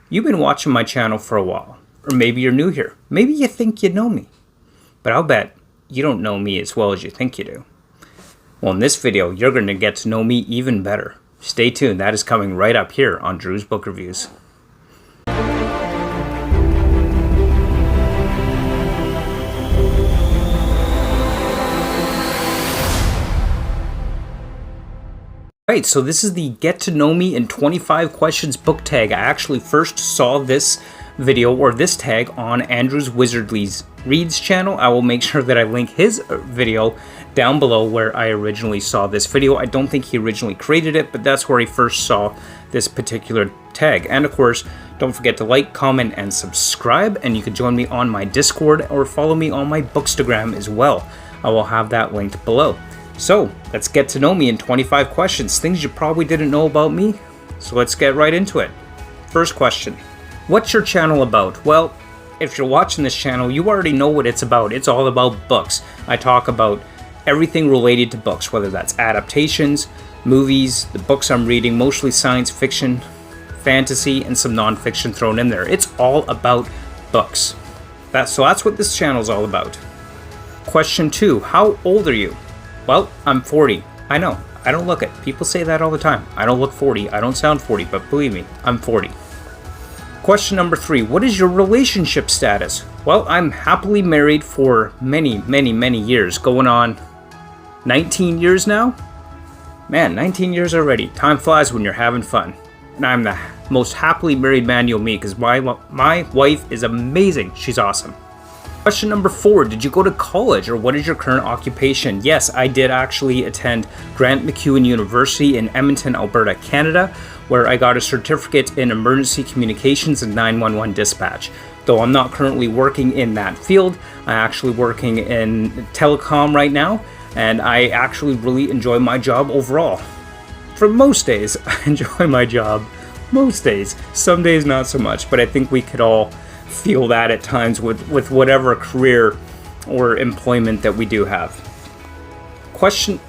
You've been watching my channel for a while, or maybe you're new here. Maybe you think you know me, but I'll bet you don't know me as well as you think you do. Well, in this video, you're going to get to know me even better. Stay tuned, that is coming right up here on Drew's Book Reviews. Right, so this is the Get to Know Me in 25 Questions book tag. I actually first saw this video or this tag on Andrew's Wizardly's Reads channel. I will make sure that I link his video down below where I originally saw this video. I don't think he originally created it, but that's where he first saw this particular tag. And of course, don't forget to like, comment, and subscribe. And you can join me on my Discord or follow me on my bookstagram as well. I will have that linked below. So let's get to know me in 25 questions, things you probably didn't know about me. So let's get right into it. First question, what's your channel about? Well, if you're watching this channel, you already know what it's about. It's all about books. I talk about everything related to books, whether that's adaptations, movies, the books I'm reading, mostly science fiction, fantasy, and some nonfiction thrown in there. It's all about books. So that's what this channel is all about. Question 2, how old are you? Well, I'm 40. I know, I don't look it. People say that all the time. I don't look 40, I don't sound 40, but believe me, I'm 40. Question number 3, what is your relationship status? Well, I'm happily married for many, many, many years, going on 19 years now? Man, 19 years already. Time flies when you're having fun. And I'm the most happily married man you'll meet because my wife is amazing. She's awesome. Question number 4, did you go to college or what is your current occupation? Yes, I did actually attend Grant MacEwan University in Edmonton, Alberta, Canada, where I got a certificate in emergency communications and 911 dispatch. Though I'm not currently working in that field, I'm actually working in telecom right now, and I actually really enjoy my job overall. For most days, I enjoy my job. Most days. Some days not so much, but I think we could all feel that at times with whatever career or employment that we do have. Question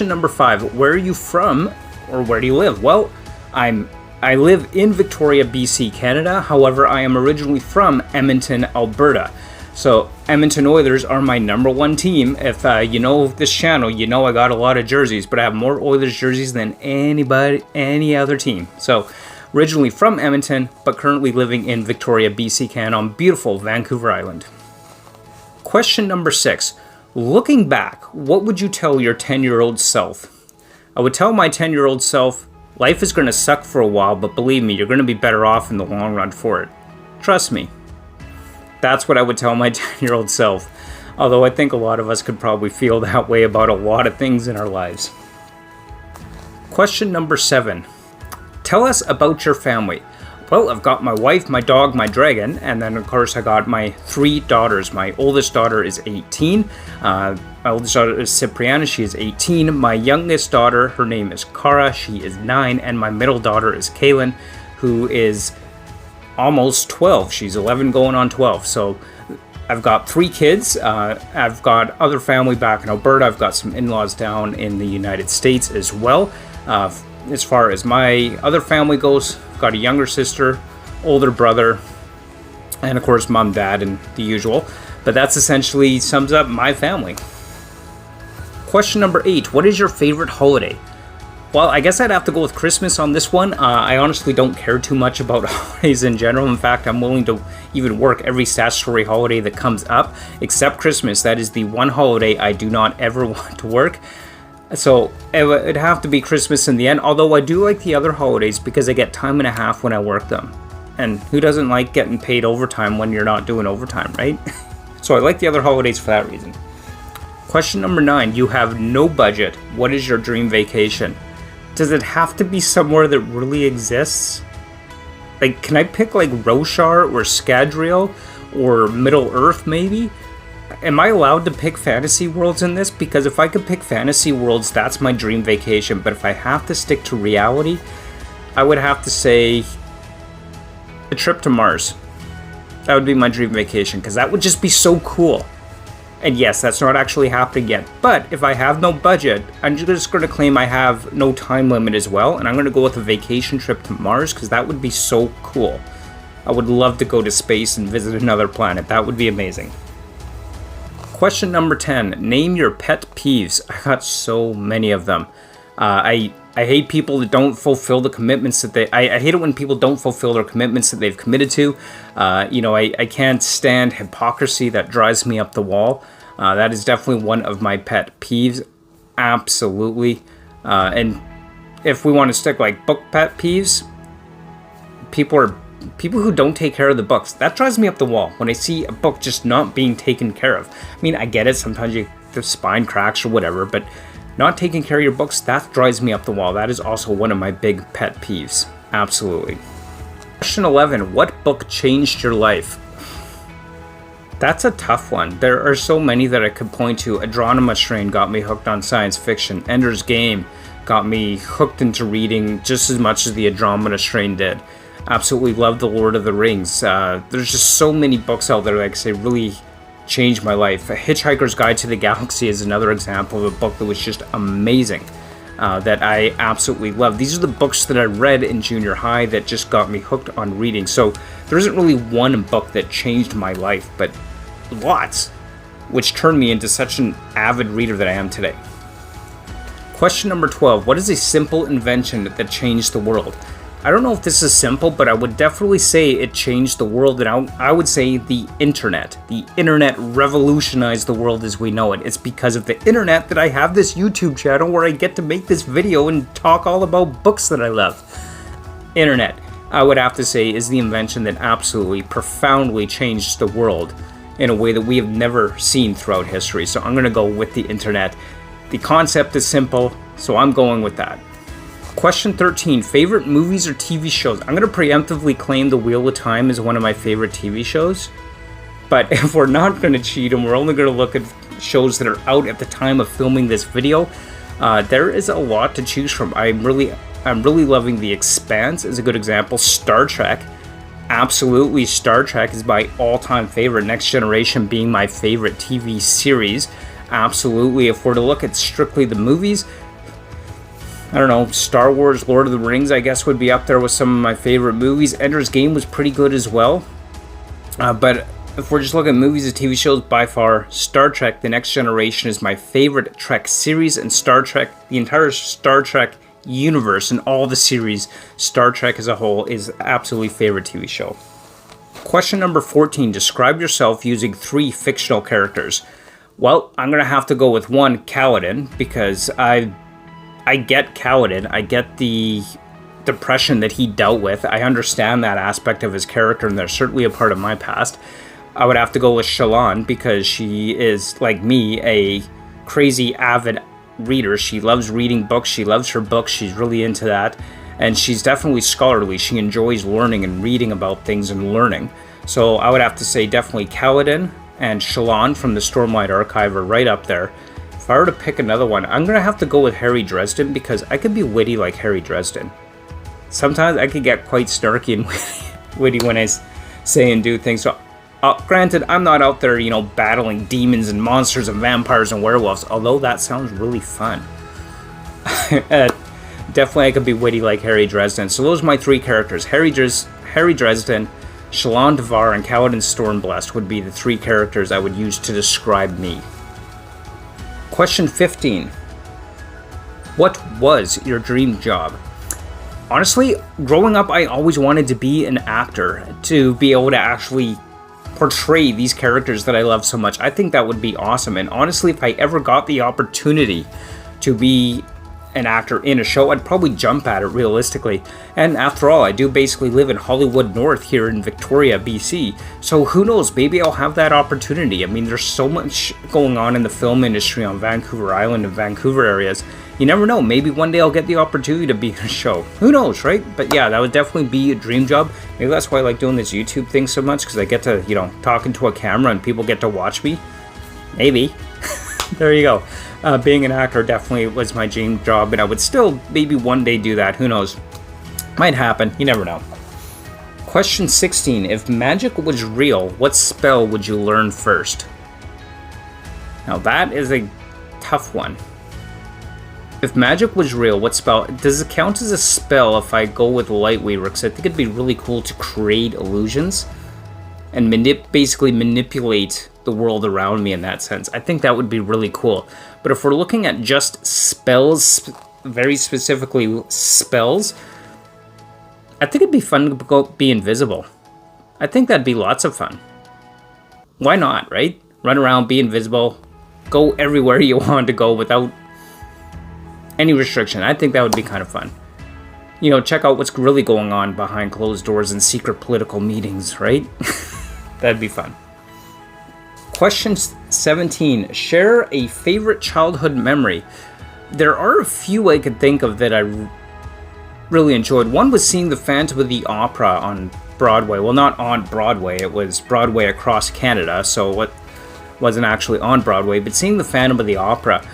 number 5, where are you from or where do you live? Well, I live in Victoria, BC, Canada. However, I am originally from Edmonton, Alberta. So Edmonton Oilers are my #1 team. If you know this channel, you know I got a lot of jerseys, but I have more Oilers jerseys than any other team. So originally from Edmonton, but currently living in Victoria, BC, Canada on beautiful Vancouver Island. Question number 6. Looking back, what would you tell your 10-year-old self? I would tell my 10-year-old self, life is going to suck for a while, but believe me, you're going to be better off in the long run for it. Trust me. That's what I would tell my 10-year-old self. Although I think a lot of us could probably feel that way about a lot of things in our lives. Question number 7. Tell us about your family. Well, I've got my wife, my dog, my dragon, and then of course I got my 3 daughters. My oldest daughter is 18. My oldest daughter is Cipriana, she is 18. My youngest daughter, her name is Cara, she is 9. And my middle daughter is Kaylin, who is almost 12. She's 11 going on 12. So I've got 3 kids. I've got other family back in Alberta. I've got some in-laws down in the United States as well. As far as my other family goes, I've got a younger sister, older brother, and of course mom, dad, and the usual. But that's essentially sums up my family. Question number 8, what is your favorite holiday? Well, I guess I'd have to go with Christmas on this one. I honestly don't care too much about holidays in general. In fact, I'm willing to even work every statutory holiday that comes up, except Christmas. That is the one holiday I do not ever want to work. So it'd have to be Christmas in the end, although I do like the other holidays because I get time and a half when I work them. And who doesn't like getting paid overtime when you're not doing overtime, right? So I like the other holidays for that reason. Question number 9, you have no budget. What is your dream vacation? Does it have to be somewhere that really exists? Like, can I pick like Roshar or Scadrial or Middle Earth maybe? Am I allowed to pick fantasy worlds in this? Because if I could pick fantasy worlds, that's my dream vacation. But if I have to stick to reality, I would have to say a trip to Mars. That would be my dream vacation because that would just be so cool. And yes, that's not actually happening yet. But if I have no budget, I'm just going to claim I have no time limit as well. And I'm going to go with a vacation trip to Mars because that would be so cool. I would love to go to space and visit another planet. That would be amazing. Question number 10. Name your pet peeves. I got so many of them. I hate people that don't fulfill the commitments that they... I hate it when people don't fulfill their commitments that they've committed to. I can't stand hypocrisy. That drives me up the wall. That is definitely one of my pet peeves. Absolutely. And if we want to stick like book pet peeves, people who don't take care of the books. That drives me up the wall when I see a book just not being taken care of. I mean, I get it. Sometimes the spine cracks or whatever, but not taking care of your books, that drives me up the wall. That is also one of my big pet peeves. Absolutely. Question 11. What book changed your life? That's a tough one. There are so many that I could point to. Adronima Strain got me hooked on science fiction. Ender's Game got me hooked into reading just as much as the Andromeda Strain did. Absolutely love The Lord of the Rings. There's just so many books out there, like I say, really changed my life. A Hitchhiker's Guide to the Galaxy is another example of a book that was just amazing, that I absolutely love. These are the books that I read in junior high that just got me hooked on reading. So there isn't really one book that changed my life, but lots, which turned me into such an avid reader that I am today. Question number 12. What is a simple invention that changed the world? I don't know if this is simple, but I would definitely say it changed the world, and I would say the internet. The internet revolutionized the world as we know it. It's because of the internet that I have this YouTube channel where I get to make this video and talk all about books that I love. Internet, I would have to say, is the invention that absolutely, profoundly changed the world in a way that we have never seen throughout history. So I'm going to go with the internet. The concept is simple, so I'm going with that. Question 13. Favorite movies or TV shows? I'm going to preemptively claim The Wheel of Time is one of my favorite TV shows. But if we're not going to cheat and we're only going to look at shows that are out at the time of filming this video, there is a lot to choose from. I'm really loving The Expanse is a good example. Star Trek. Absolutely, Star Trek is my all-time favorite. Next Generation being my favorite TV series. Absolutely. If we're to look at strictly the movies, I don't know, Star Wars, Lord of the Rings, I guess, would be up there with some of my favorite movies. Ender's Game was pretty good as well. But if we're just looking at movies and TV shows, by far, Star Trek, The Next Generation is my favorite Trek series, and Star Trek, the entire Star Trek universe and all the series, Star Trek as a whole, is absolutely favorite TV show. Question number 14. Describe yourself using 3 fictional characters. Well, I'm going to have to go with one, Kaladin, because I get Kaladin. I get the depression that he dealt with. I understand that aspect of his character, and they're certainly a part of my past. I would have to go with Shallan, because she is, like me, a crazy avid reader. She loves reading books. She loves her books. She's really into that. And she's definitely scholarly. She enjoys learning and reading about things and learning. So I would have to say definitely Kaladin and Shallan from the Stormlight Archive are right up there. If I were to pick another one, I'm going to have to go with Harry Dresden, because I could be witty like Harry Dresden. Sometimes I could get quite snarky and witty when I say and do things. So, granted, I'm not out there, battling demons and monsters and vampires and werewolves, although that sounds really fun. Definitely I could be witty like Harry Dresden. So those are my 3 characters. Harry Dresden, Shallan Devar, and Kaladin Stormblessed would be the 3 characters I would use to describe me. Question 15. What was your dream job? Honestly, growing up, I always wanted to be an actor, to be able to actually portray these characters that I love so much. I think that would be awesome. And honestly, if I ever got the opportunity to be an actor in a show, I'd probably jump at it realistically. And after all, I do basically live in Hollywood North here in Victoria, BC. So who knows, maybe I'll have that opportunity. I mean, there's so much going on in the film industry on Vancouver Island and Vancouver areas. You never know, maybe one day I'll get the opportunity to be in a show. Who knows, right? But yeah, that would definitely be a dream job. Maybe that's why I like doing this YouTube thing so much, because I get to, talk into a camera and people get to watch me. Maybe. There you go. Being an actor definitely was my dream job, and I would still maybe one day do that. Who knows? Might happen. You never know. Question 16. If magic was real, what spell would you learn first? Now that is a tough one. If magic was real, what spell... Does it count as a spell if I go with Lightweaver? Because I think it'd be really cool to create illusions and basically manipulate the world around me in that sense. I think that would be really cool. But if we're looking at just spells, very specifically spells, I think it'd be fun to go be invisible. I think that'd be lots of fun. Why not, right? Run around, be invisible, go everywhere you want to go without any restriction. I think that would be kind of fun. You know, check out what's really going on behind closed doors in secret political meetings, right? That'd be fun. Question 17. Share a favorite childhood memory. There are a few I could think of that I really enjoyed. One was seeing the Phantom of the Opera on Broadway. Well, not on Broadway. It was Broadway across Canada, so it wasn't actually on Broadway. But seeing the Phantom of the Opera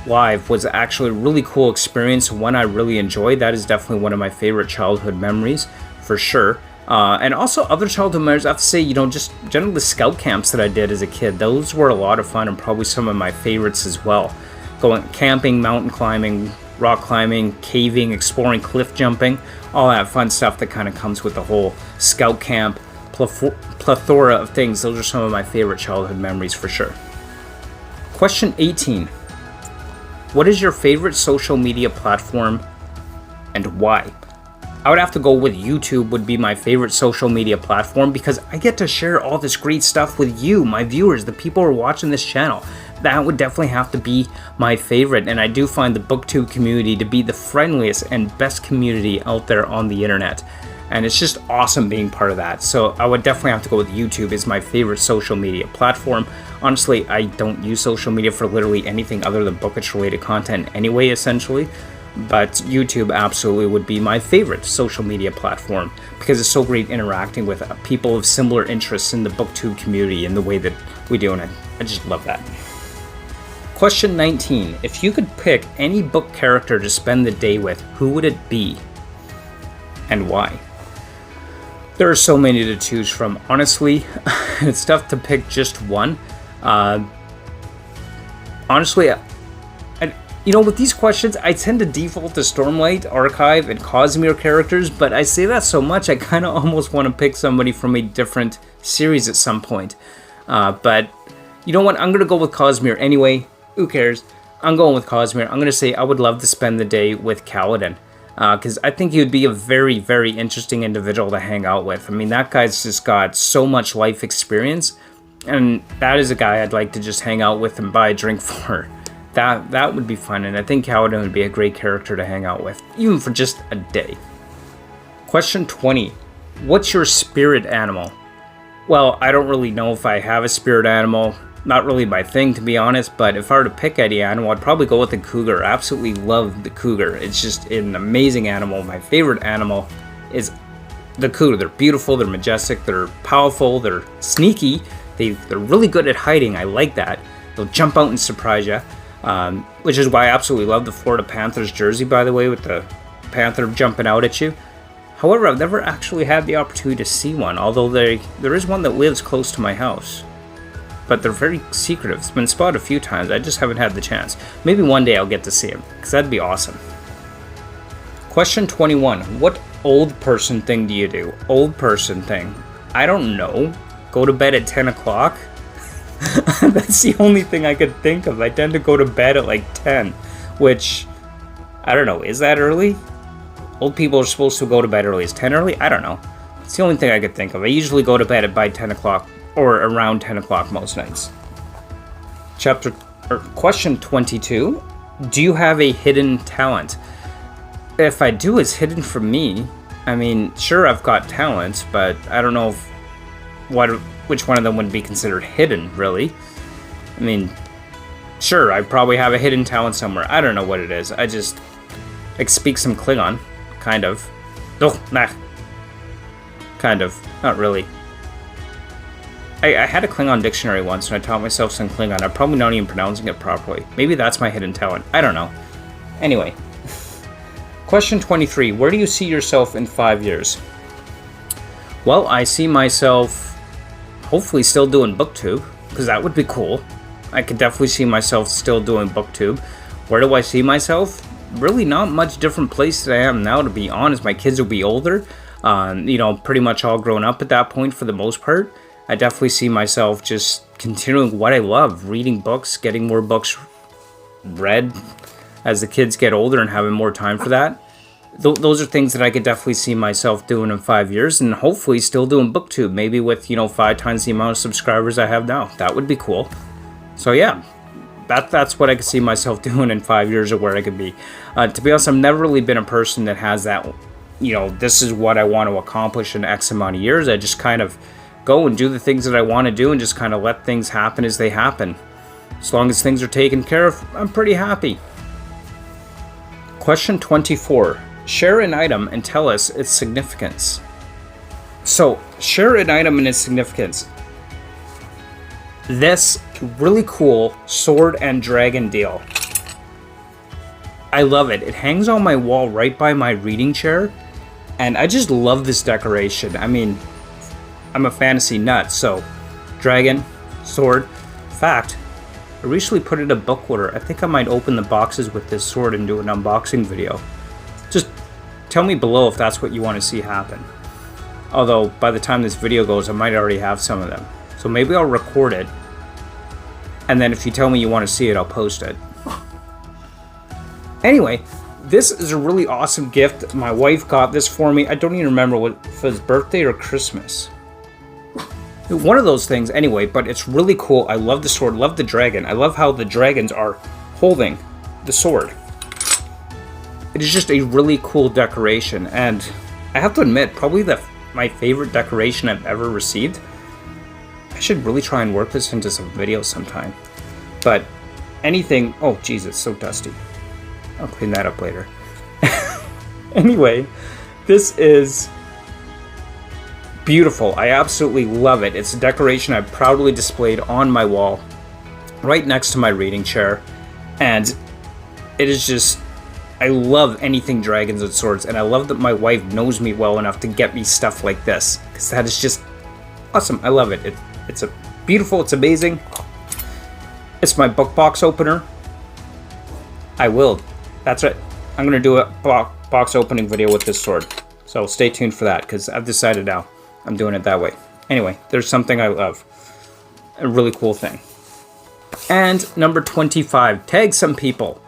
live was actually a really cool experience, one I really enjoyed. That is definitely one of my favorite childhood memories, for sure. And also other childhood memories, I have to say, you know, just generally the scout camps that I did as a kid, those were a lot of fun and probably some of my favorites as well. Going camping, mountain climbing, rock climbing, caving, exploring, cliff jumping, all that fun stuff that kind of comes with the whole scout camp plethora of things. Those are some of my favorite childhood memories for sure. Question 18. What is your favorite social media platform and why? I would have to go with YouTube would be my favorite social media platform because I get to share all this great stuff with you, my viewers, the people who are watching this channel. That would definitely have to be my favorite, and I do find the BookTube community to be the friendliest and best community out there on the internet. And it's just awesome being part of that. So I would definitely have to go with YouTube as my favorite social media platform. Honestly, I don't use social media for literally anything other than bookish related content anyway, essentially. But YouTube absolutely would be my favorite social media platform because it's so great interacting with people of similar interests in the BookTube community in the way that we do, and I just love that. Question 19. If you could pick any book character to spend the day with, who would it be and why? There are so many to choose from. Honestly, it's tough to pick just one. Honestly, you know, with these questions, I tend to default to Stormlight, Archive, and Cosmere characters, but I say that so much, I kind of almost want to pick somebody from a different series at some point. But you know what? I'm going to go with Cosmere anyway. Who cares? I'm going with Cosmere. I'm going to say I would love to spend the day with Kaladin. Because I think he would be a very, very interesting individual to hang out with. I mean, that guy's just got so much life experience, and that is a guy I'd like to just hang out with and buy a drink for. That would be fun, and I think Kaladin would be a great character to hang out with, even for just a day. Question 20. What's your spirit animal? Well, I don't really know if I have a spirit animal. Not really my thing, to be honest, but if I were to pick any animal, I'd probably go with the cougar. I absolutely love the cougar. It's just an amazing animal. My favorite animal is the cougar. They're beautiful, they're majestic, they're powerful, they're sneaky, they're really good at hiding. I like that. They'll jump out and surprise you, which is why I absolutely love the Florida Panthers jersey, by the way, with the panther jumping out at you. However, I've never actually had the opportunity to see one, although there is one that lives close to my house. But they're very secretive. It's been spotted a few times. I just haven't had the chance. Maybe one day I'll get to see him, because that'd be awesome. Question 21. What old person thing do you do? Old person thing. I don't know. Go to bed at 10 o'clock? That's the only thing I could think of. I tend to go to bed at like 10, which, I don't know, is that early? Old people are supposed to go to bed early. Is 10 early? I don't know. It's the only thing I could think of. I usually go to bed by 10 o'clock. Or around 10 o'clock most nights. Question 22. Do you have a hidden talent? If I do, it's hidden from me. I mean, sure, I've got talents, but I don't know which one of them would be considered hidden, really. I mean, sure, I probably have a hidden talent somewhere. I don't know what it is. I just speak some Klingon, kind of. Oh, nah. Kind of. Not really. I had a Klingon dictionary once, and I taught myself some Klingon. I'm probably not even pronouncing it properly. Maybe that's my hidden talent. I don't know. Anyway. Question 23. Where do you see yourself in 5 years? Well, I see myself hopefully still doing BookTube, because that would be cool. I could definitely see myself still doing BookTube. Where do I see myself? Really not much different place than I am now, to be honest. My kids will be older, you know, pretty much all grown up at that point for the most part. I definitely see myself just continuing what I love, reading books, getting more books read as the kids get older and having more time for that. Those are things that I could definitely see myself doing in 5 years, and hopefully still doing BookTube, maybe with, you know, 5 times the amount of subscribers I have now. That would be cool. So yeah, that's what I could see myself doing in 5 years, or where I could be. To be honest, I've never really been a person that has that, you know, this is what I want to accomplish in X amount of years. I just kind of go and do the things that I want to do and just kind of let things happen as they happen. As long as things are taken care of, I'm pretty happy. Question 24. Share an item and tell us its significance. So, share an item and its significance. This really cool sword and dragon deal. I love it. It hangs on my wall right by my reading chair, and I just love this decoration. I mean, I'm a fantasy nut, so dragon, sword. In fact, I recently put in a book order. I think I might open the boxes with this sword and do an unboxing video. Just tell me below if that's what you want to see happen. Although, by the time this video goes, I might already have some of them. So maybe I'll record it, and then if you tell me you want to see it, I'll post it. Anyway, this is a really awesome gift. My wife got this for me. I don't even remember what, if it was birthday or Christmas. One of those things anyway, but it's really cool. I love the sword, love the dragon. I love how the dragons are holding the sword. It is just a really cool decoration, and I have to admit, probably my favorite decoration I've ever received. I should really try and work this into some videos sometime. But anything... Oh, jeez, it's so dusty. I'll clean that up later. Anyway, this is beautiful. I absolutely love it. It's a decoration I've proudly displayed on my wall, right next to my reading chair. And it is just... I love anything dragons and swords, and I love that my wife knows me well enough to get me stuff like this, because that is just awesome. I love it. It's beautiful. It's amazing. It's my book box opener. I will. That's right. I'm going to do a box opening video with this sword. So stay tuned for that, because I've decided now I'm doing it that way. Anyway, there's something I love. A really cool thing. And number 25. Tag some people.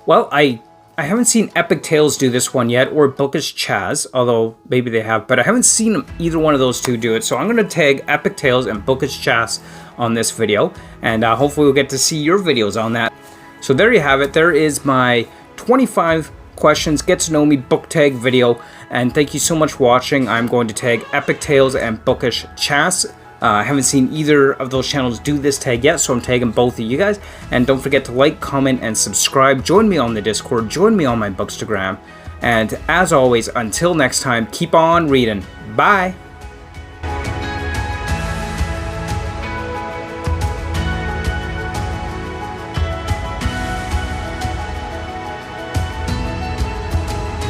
Well, I haven't seen Epic Tales do this one yet, or Bookish Chaz, although maybe they have, but I haven't seen either one of those two do it, so I'm going to tag Epic Tales and Bookish Chaz on this video, and hopefully we'll get to see your videos on that. So there you have it. There is my 25 questions, get to know me book tag video, and thank you so much for watching. I'm going to tag Epic Tales and Bookish Chaz. I haven't seen either of those channels do this tag yet, so I'm tagging both of you guys. And don't forget to like, comment, and subscribe. Join me on the Discord. Join me on my bookstagram. And as always, until next time, keep on reading. Bye!